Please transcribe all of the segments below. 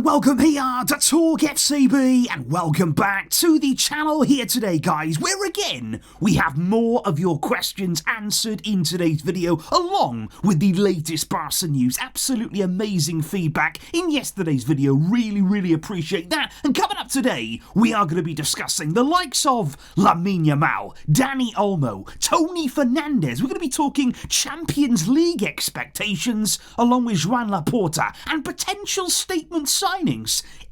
welcome here to TalkFCB and welcome back to the channel here today, guys, where again we have more of your questions answered in today's video along with the latest Barca news. Absolutely amazing feedback in yesterday's video, really appreciate that. And coming up today we are going to be discussing the likes of Lamine Yamal, Dani, Olmo, Toni Fernandez. We're going to be talking Champions League expectations along with Joan Laporta and potential statement signings.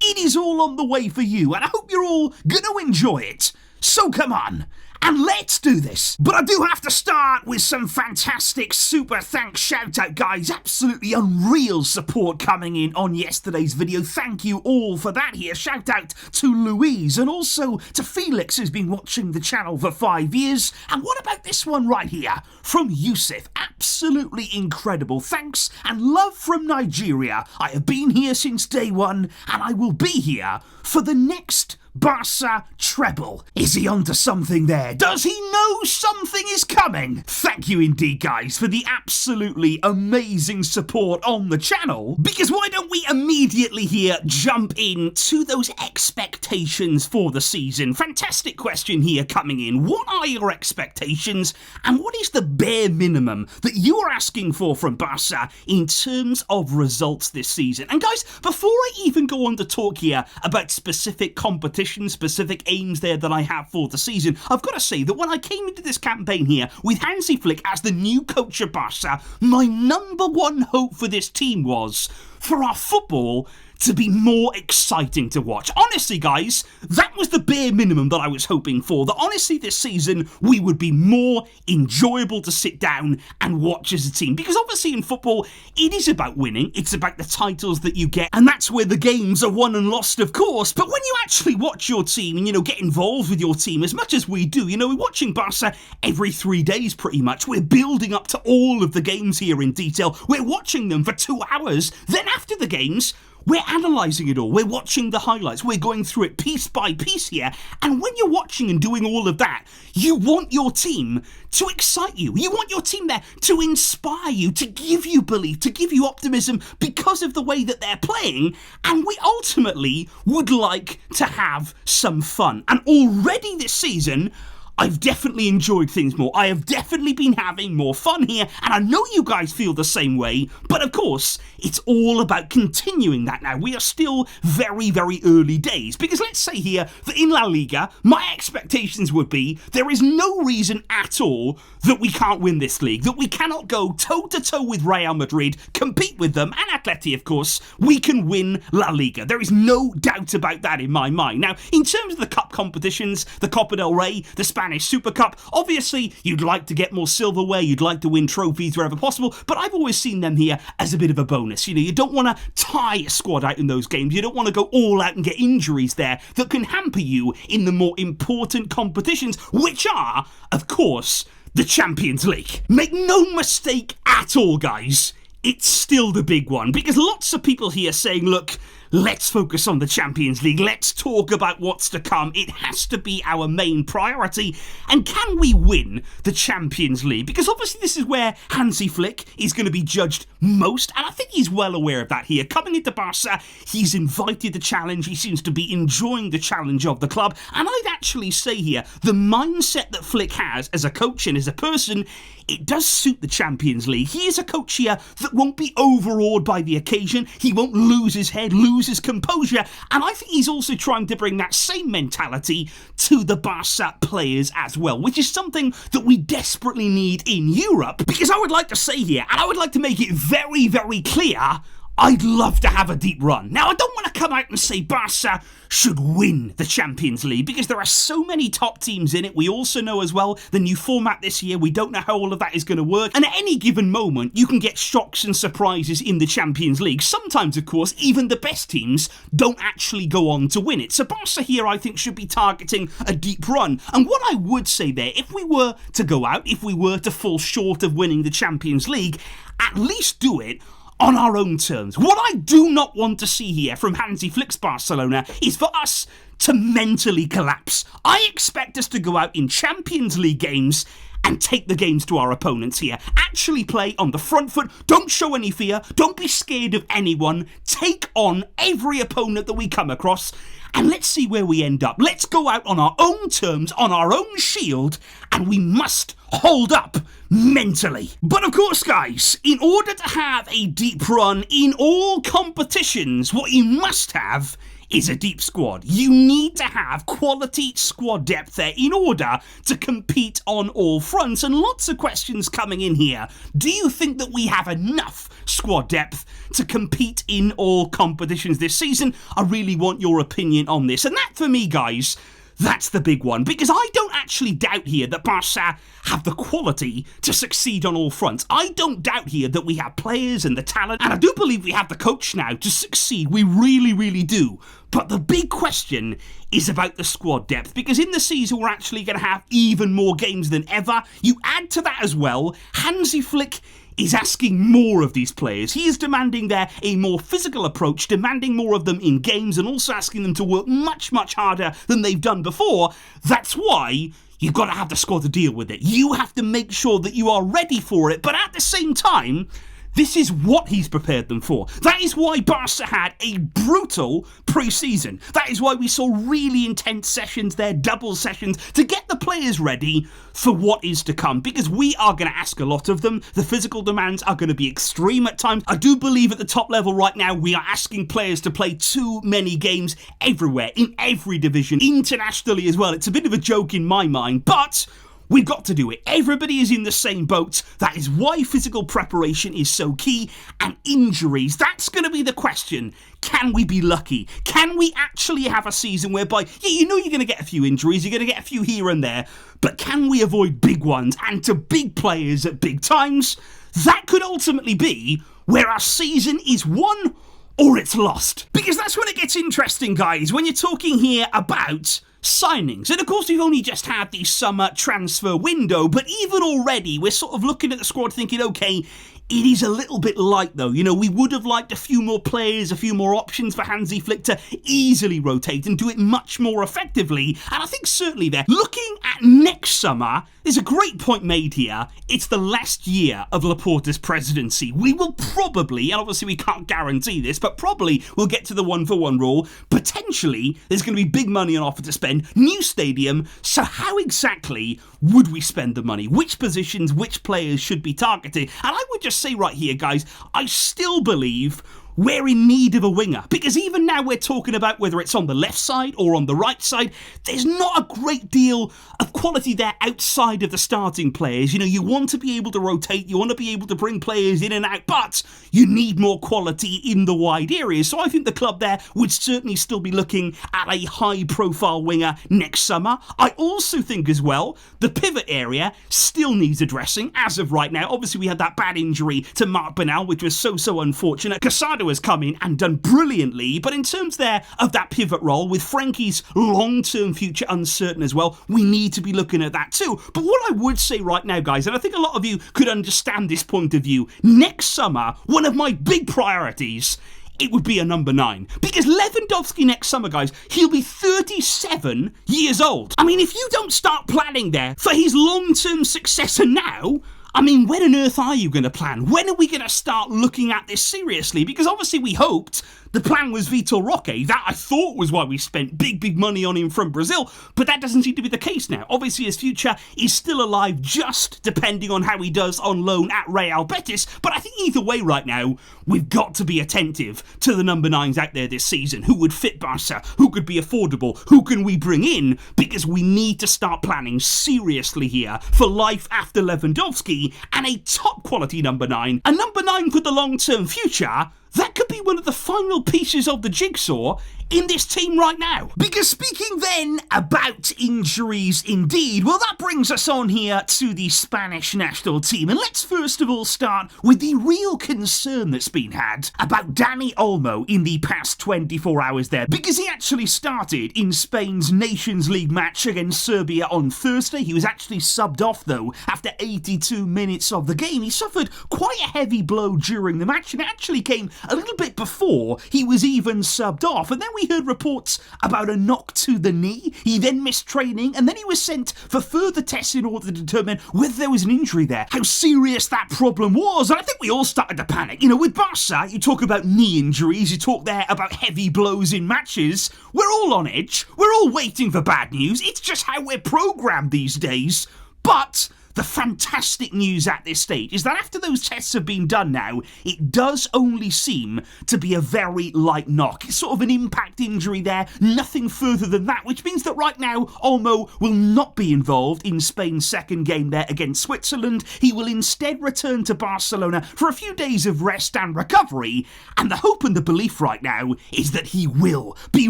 It is all on the way for you and I hope you're all going to enjoy it. So come on, and let's do this. But I do have to start with some fantastic super thanks shout out, guys. Absolutely unreal support coming in on yesterday's video. Thank you all for that here. Shout out to Louise and also to Felix, who's been watching the channel for 5 years. And what about this one right here from Yusuf? Absolutely incredible. Thanks and love from Nigeria. I have been here since day one and I will be here for the next Barca treble. Is he onto something there? Does he know something is coming? Thank you indeed, guys, for the absolutely amazing support on the channel. Because why don't we immediately here jump into those expectations for the season? Fantastic question here coming in. What are your expectations and what is the bare minimum that you are asking for from Barca in terms of results this season? And guys, before I even go on to talk here about specific competition, specific aims there that I have for the season, I've got to say that when I came into this campaign here with Hansi as the new coach of Barca, my number one hope for this team was for our football to be more exciting to watch. Honestly, guys, that was the bare minimum that I was hoping for. That honestly, this season, we would be more enjoyable to sit down and watch as a team. Because obviously in football, it is about winning. It's about the titles that you get. And that's where the games are won and lost, of course. But when you actually watch your team and, get involved with your team as much as we do, we're watching Barca every 3 days pretty much. We're building up to all of the games here in detail. We're watching them for 2 hours. Then after the games, we're analysing it all, we're watching the highlights, we're going through it piece by piece here, and when you're watching and doing all of that, you want your team to excite you. You want your team there to inspire you, to give you belief, to give you optimism because of the way that they're playing, and we ultimately would like to have some fun. And already this season, I've definitely enjoyed things more. I have definitely been having more fun here, and I know you guys feel the same way, but of course, it's all about continuing that now. We are still very early days, because let's say here that in La Liga, my expectations would be there is no reason at all that we can't win this league, that we cannot go toe-to-toe with Real Madrid, compete with them, and Atleti, of course, we can win La Liga. There is no doubt about that in my mind. Now, in terms of the cup competitions, the Copa del Rey, the Spanish Super Cup, obviously you'd like to get more silverware, you'd like to win trophies wherever possible, but I've always seen them here as a bit of a bonus. You don't want to tie a squad out in those games, you don't want to go all out and get injuries there that can hamper you in the more important competitions, which are, of course, the Champions League. Make no mistake at all, guys, it's still the big one, because lots of people here saying, look, let's focus on the Champions League. Let's talk about what's to come. It has to be our main priority. And can we win the Champions League? Because obviously this is where Hansi is going to be judged most. And I think he's well aware of that here. Coming into Barca, he's invited the challenge. He seems to be enjoying the challenge of the club. And I'd actually say here, the mindset that Flick has as a coach and as a person, it does suit the Champions League. He is a coach here that won't be overawed by the occasion. He won't lose his head, lose his composure, and I think he's also trying to bring that same mentality to the Barca players as well, which is something that we desperately need in Europe, because I would like to say here, and I would like to make it very clear, I'd love to have a deep run. Now, I don't want to come out and say Barca should win the Champions League because there are so many top teams in it. We also know as well the new format this year. We don't know how all of that is going to work. And at any given moment, you can get shocks and surprises in the Champions League. Sometimes, of course, even the best teams don't actually go on to win it. So Barca here, I think, should be targeting a deep run. And what I would say there, if we were to go out, if we were to fall short of winning the Champions League, at least do it on our own terms. What I do not want to see here from Hansi Flick's Barcelona is for us to mentally collapse. I expect us to go out in Champions League games and take the games to our opponents here. Actually play on the front foot. Don't show any fear. Don't be scared of anyone. Take on every opponent that we come across. And let's see where we end up. Let's go out on our own terms, on our own shield, and we must hold up mentally. But of course, guys, in order to have a deep run in all competitions, what you must have is a deep squad. You need to have quality squad depth there in order to compete on all fronts. And lots of questions coming in here. Do you think that we have enough squad depth to compete in all competitions this season? I really want your opinion on this. And that, for me, guys, that's the big one, because I don't actually doubt here that Barça have the quality to succeed on all fronts. I don't doubt here that we have players and the talent, and I do believe we have the coach now to succeed. We really, really do. But the big question is about the squad depth, because in the season we're actually going to have even more games than ever. You add to that as well, Hansi Flick is asking more of these players. He is demanding there a more physical approach, demanding more of them in games, and also asking them to work much, much harder than they've done before. That's why you've got to have the squad to deal with it. You have to make sure that you are ready for it, but at the same time, this is what he's prepared them for. That is why Barca had a brutal pre-season. That is why we saw really intense sessions there, double sessions, to get the players ready for what is to come. Because we are going to ask a lot of them. The physical demands are going to be extreme at times. I do believe at the top level right now, we are asking players to play too many games everywhere, in every division, internationally as well. It's a bit of a joke in my mind, but we've got to do it. Everybody is in the same boat. That is why physical preparation is so key. And injuries, that's going to be the question. Can we be lucky? Can we actually have a season whereby, yeah, you know you're going to get a few injuries, you're going to get a few here and there, but can we avoid big ones and to big players at big times? That could ultimately be where our season is won or it's lost. Because that's when it gets interesting, guys, when you're talking here about signings. And of course, we've only just had the summer transfer window, but even already, we're sort of looking at the squad thinking, okay, it is a little bit light though. You know, we would have liked a few more players, a few more options for Hansi Flick to easily rotate and do it much more effectively. And I think certainly there, looking at next summer, there's a great point made here. It's the last year of Laporta's presidency. We will probably, and obviously we can't guarantee this, but probably we'll get to the 1-for-1 rule. Potentially, there's going to be big money on offer to spend. New stadium. So how exactly would we spend the money? Which positions, which players should be targeted? And I would just say right here, guys, I still believe we're in need of a winger, because even now we're talking about whether it's on the left side or on the right side, there's not a great deal of quality there outside of the starting players. You know, you want to be able to rotate, you want to be able to bring players in and out, but you need more quality in the wide areas. So I think the club there would certainly still be looking at a high-profile winger next summer. I also think as well, the pivot area still needs addressing as of right now. Obviously, we had that bad injury to Marc Bernal, which was so unfortunate. Casado has come in and done brilliantly, but in terms there of that pivot role, with Frankie's long-term future uncertain as well, we need to be looking at that too. But what I would say right now, guys, and I think a lot of you could understand this point of view, next summer, one of my big priorities, it would be a number 9. Because Lewandowski next summer, guys, he'll be 37 years old. I mean, if you don't start planning there for his long-term successor now, I mean, when on earth are you going to plan? When are we going to start looking at this seriously? Because obviously we hoped the plan was Vitor Roque. That I thought was why we spent big money on him from Brazil, but that doesn't seem to be the case now. Obviously his future is still alive, just depending on how he does on loan at Real Betis, but I think either way right now, we've got to be attentive to the number 9s out there this season. Who would fit Barca? Who could be affordable? Who can we bring in? Because we need to start planning seriously here for life after Lewandowski and a top quality number 9. A number 9 for the long-term future. That could be one of the final pieces of the jigsaw in this team right now. Because speaking then about injuries indeed, well, that brings us on here to the Spanish national team. And let's first of all start with the real concern that's been had about Dani Olmo in the past 24 hours there. Because he actually started in Spain's Nations League match against Serbia on Thursday. He was actually subbed off though after 82 minutes of the game. He suffered quite a heavy blow during the match and it actually came a little bit before he was even subbed off. And then we heard reports about a knock to the knee. He then missed training, and then he was sent for further tests in order to determine whether there was an injury there, how serious that problem was. And I think we all started to panic. You know, with Barca, you talk about knee injuries, you talk there about heavy blows in matches. We're all on edge. We're all waiting for bad news. It's just how we're programmed these days. But the fantastic news at this stage is that after those tests have been done now, it does only seem to be a very light knock. It's sort of an impact injury there, nothing further than that, which means that right now Olmo will not be involved in Spain's second game there against Switzerland. He will instead return to Barcelona for a few days of rest and recovery, and the hope and the belief right now is that he will be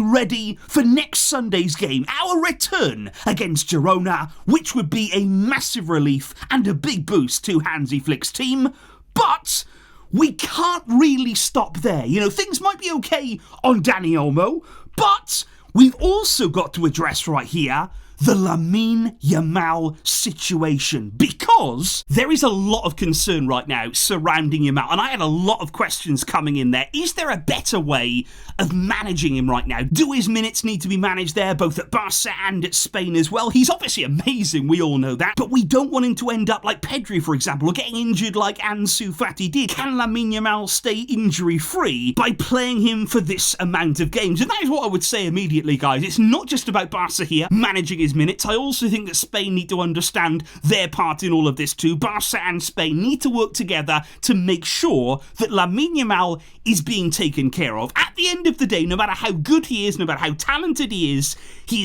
ready for next Sunday's game, our return against Girona, which would be a massive relief and a big boost to Hansi Flick's team. But we can't really stop there. You know, things might be okay on Dani Olmo, but we've also got to address right here the Lamine Yamal situation, because there is a lot of concern right now surrounding Yamal, and I had a lot of questions coming in there. Is there a better way of managing him right now? Do his minutes need to be managed there, both at Barca and at Spain as well? He's obviously amazing, we all know that, but we don't want him to end up like Pedri, for example, or getting injured like Ansu Fati did. Can Lamine Yamal stay injury-free by playing him for this amount of games? And that is what I would say immediately, guys. It's not just about Barca here managing his minutes. I also think that Spain need to understand their part in all of this too. Barca and Spain need to work together to make sure that Lamine Yamal is being taken care of. At the end of the day, no matter how good he is, no matter how talented he is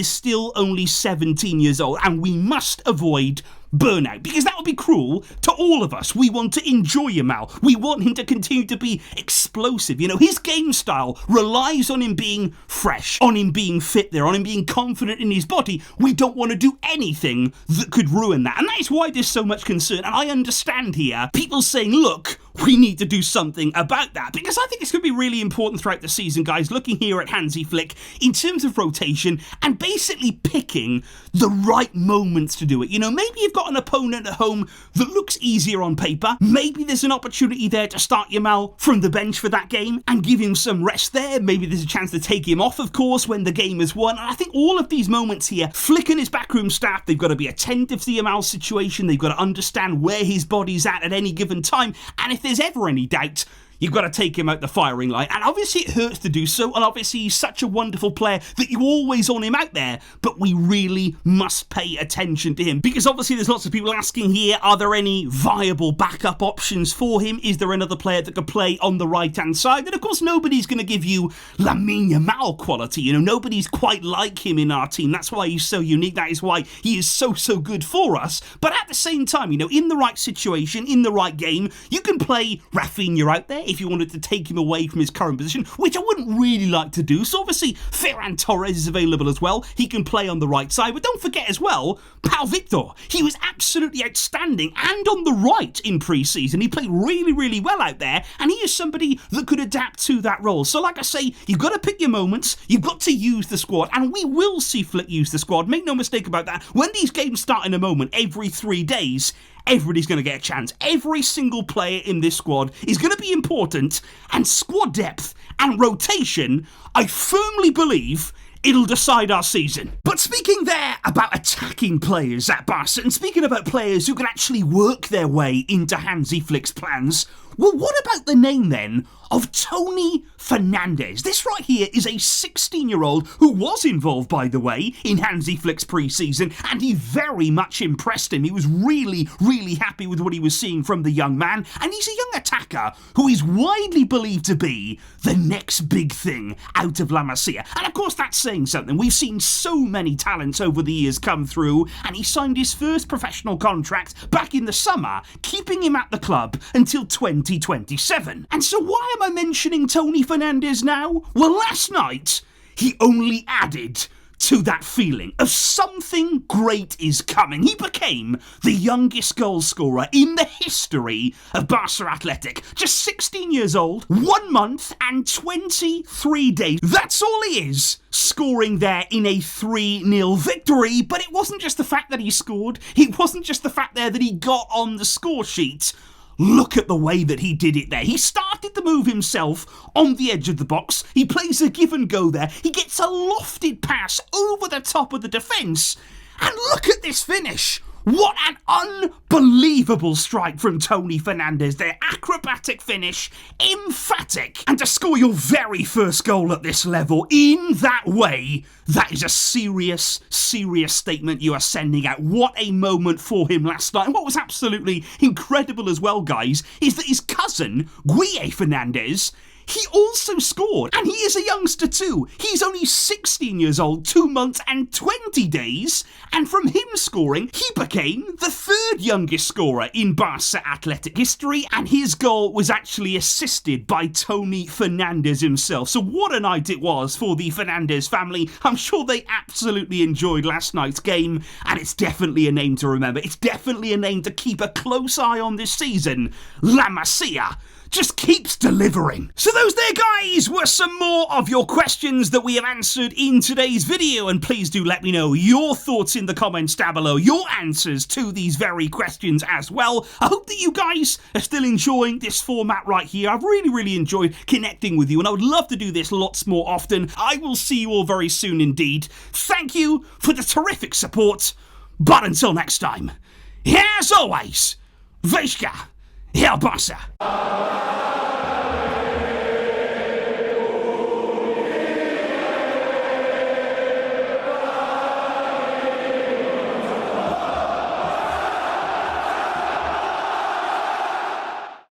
still only 17 years old, and we must avoid burnout, because that would be cruel to all of us. We want to enjoy Yamal. We want him to continue to be explosive. You know, his game style relies on him being fresh, on him being fit there, on him being confident in his body. We don't want to do anything that could ruin that. And that is why there's so much concern. And I understand here people saying, look, we need to do something about that, because I think it's going to be really important throughout the season, guys, looking here at Hansi Flick in terms of rotation and basically picking the right moments to do it. You know, maybe you've got an opponent at home that looks easier on paper. Maybe there's an opportunity there to start Yamal from the bench for that game and give him some rest there. Maybe there's a chance to take him off, of course, when the game is won. And I think all of these moments here, Flick and his backroom staff, they've got to be attentive to the Yamal situation. They've got to understand where his body's at any given time. And if there's ever any doubt, you've got to take him out the firing line. And obviously it hurts to do so, and obviously he's such a wonderful player that you always want him out there, but we really must pay attention to him, because obviously there's lots of people asking here, are there any viable backup options for him? Is there another player that could play on the right-hand side? And of course nobody's going to give you Lamine Yamal quality. You know, nobody's quite like him in our team. That's why he's so unique. That is why he is so good for us. But at the same time, you know, in the right situation, in the right game, you can play Rafinha out there if you wanted to take him away from his current position, which I wouldn't really like to do. So obviously Ferran Torres is available as well. He can play on the right side. But don't forget as well, Pau Victor. He was absolutely outstanding and on the right in pre-season. He played really well out there, and he is somebody that could adapt to that role. So like I say, you've got to pick your moments. You've got to use the squad, and we will see Flick use the squad. Make no mistake about that. When these games start in a moment, every 3 days, everybody's going to get a chance. Every single player in this squad is going to be important, and squad depth and rotation, I firmly believe, it'll decide our season. But speaking there about attacking players at Barca, and speaking about players who can actually work their way into Hansi Flick's plans, well, what about the name then of Toni Fernandez? This right here is a 16-year-old who was involved, by the way, in Hansi Flick's pre-season, and he very much impressed him. He was really happy with what he was seeing from the young man, and he's a young attacker who is widely believed to be the next big thing out of La Masia. And of course that's saying something. We've seen so many talents over the years come through, and he signed his first professional contract back in the summer, keeping him at the club until 2027. And so why am I mentioning Toni Fernandez now? Well, last night, he only added to that feeling of something great is coming. He became the youngest goal scorer in the history of Barça Atletic. Just 16 years old, 1 month and 23 days. That's all he is, scoring there in a 3-0 victory. But it wasn't just the fact that he scored. It wasn't just the fact there that he got on the score sheet. look at the way that he did it there. He started the move himself on the edge of the box. He plays a give and go there. He gets a lofted pass over the top of the defence. And look at this finish. What an unbelievable strike from Toni Fernandez there. Acrobatic finish, emphatic. And to score your very first goal at this level in that way, that is a serious, serious statement you are sending out. What a moment for him last night. And what was absolutely incredible as well, guys, is that his cousin, Guille Fernandez, he also scored, and he is a youngster too. He's only 16 years old, 2 months and 20 days, and from him scoring, he became the third youngest scorer in Barça Atletic history, and his goal was actually assisted by Toni Fernandez himself. So what a night it was for the Fernandez family. I'm sure they absolutely enjoyed last night's game, and it's definitely a name to remember. It's definitely a name to keep a close eye on this season. La Masia just keeps delivering. So those there, guys, were some more of your questions that we have answered in today's video, and please do let me know your thoughts in the comments down below, your answers to these very questions as well. I hope that you guys are still enjoying this format right here. I've really enjoyed connecting with you, and I would love to do this lots more often. I will see you all very soon indeed. Thank you for the terrific support, but until next time, as always, Vejka, El Barça.